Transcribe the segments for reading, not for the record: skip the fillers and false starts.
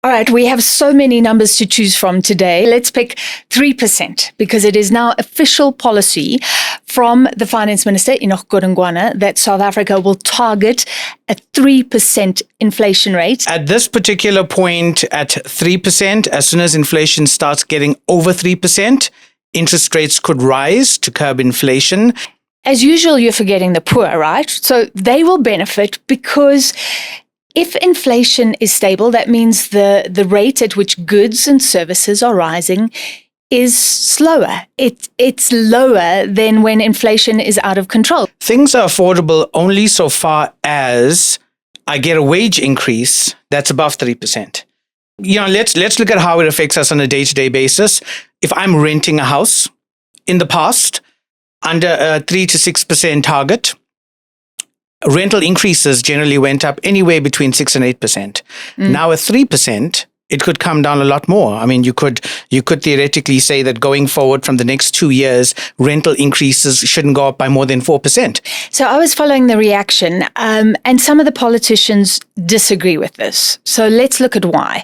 All right, we have so many numbers to choose from today. Let's pick 3% because it is now official policy from the Finance Minister, Enoch Godongwana, that South Africa will target a 3% inflation rate. At this particular point, at 3%, as soon as inflation starts getting over 3%, interest rates could rise to curb inflation. As usual, you're forgetting the poor, right? So they will benefit because if inflation is stable, that means the rate at which goods and services are rising is slower. It's lower than when inflation is out of control. Things are affordable only so far as I get a wage increase that's above 3%. Let's look at how it affects us on a day-to-day basis. If I'm renting a house, in the past, under a 3 to 6% target, rental increases generally went up anywhere between 6 and 8%. Now at 3%, it could come down a lot more. I mean, you could theoretically say that going forward from the next 2 years, rental increases shouldn't go up by more than 4%. So I was following the reaction, and some of the politicians disagree with this. So let's look at why.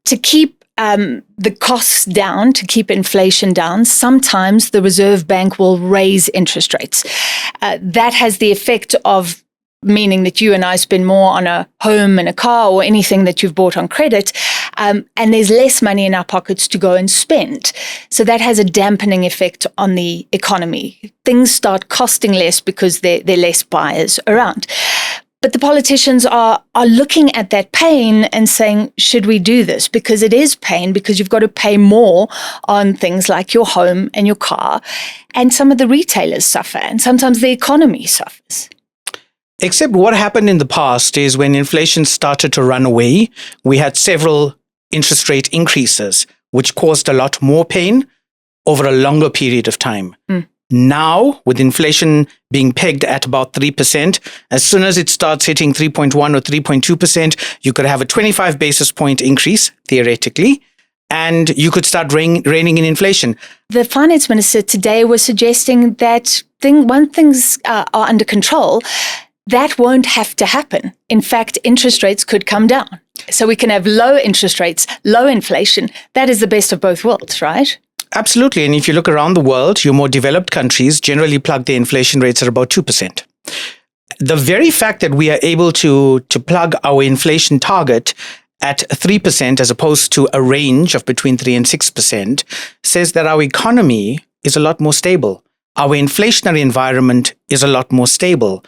To keep the costs down, to keep inflation down, sometimes the Reserve Bank will raise interest rates. That has the effect of meaning that you and I spend more on a home and a car or anything that you've bought on credit, and there's less money in our pockets to go and spend. So that has a dampening effect on the economy. Things start costing less because there are less buyers around. But the politicians are looking at that pain and saying, should we do this? Because it is pain, because you've got to pay more on things like your home and your car. And some of the retailers suffer, and sometimes the economy suffers. Except what happened in the past is when inflation started to run away, we had several interest rate increases, which caused a lot more pain over a longer period of time. Now, with inflation being pegged at about 3%, as soon as it starts hitting 3.1 or 3.2%, you could have a 25 basis point increase, theoretically, and you could start reining in inflation. The finance minister today was suggesting that when things are under control, that won't have to happen. In fact, interest rates could come down. So we can have low interest rates, low inflation. That is the best of both worlds, right? Absolutely. And if you look around the world, your more developed countries generally plug their inflation rates at about 2%. The very fact that we are able to plug our inflation target at 3% as opposed to a range of between 3 and 6% says that our economy is a lot more stable. Our inflationary environment is a lot more stable.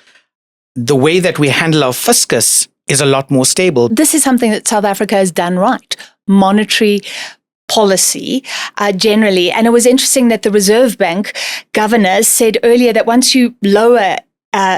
The way that we handle our fiscus is a lot more stable. This is something that South Africa has done right. Monetary policy generally. And it was interesting that the Reserve Bank governor said earlier that once you lower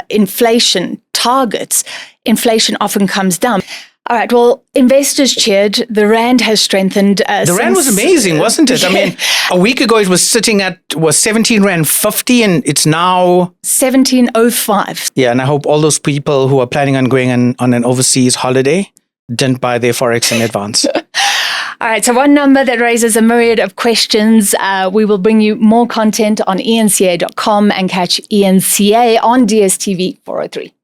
inflation targets, inflation often comes down. All right, well, investors cheered. The rand has strengthened. The rand was amazing, wasn't it? I mean, a week ago it was sitting at 17 rand 50 and it's now 17.05. Yeah, and I hope all those people who are planning on going on an overseas holiday didn't buy their Forex in advance. All right, so one number that raises a myriad of questions. We will bring you more content on enca.com and catch ENCA on DSTV 403.